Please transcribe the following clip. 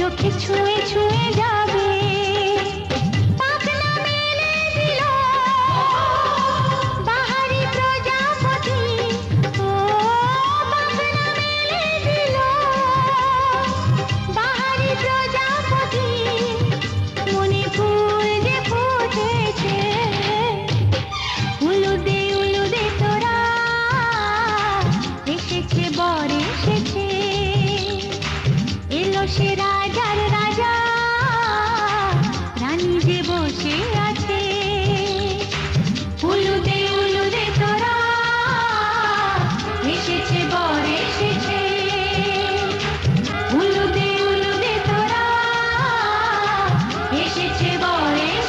চোখে ছুঁয়ে ছুঁয়ে যাবে। পাখনা মেলে দিল বাহারি প্রজাপতি, ও পাখনা মেলে দিল বাহারি প্রজাপতি, মনে ফুল যে ফুটেছে। উলুদে উলুদে তোরা এসেছে, বর এসেছে, এলো সে রাজার রাজা, রানী যে বসে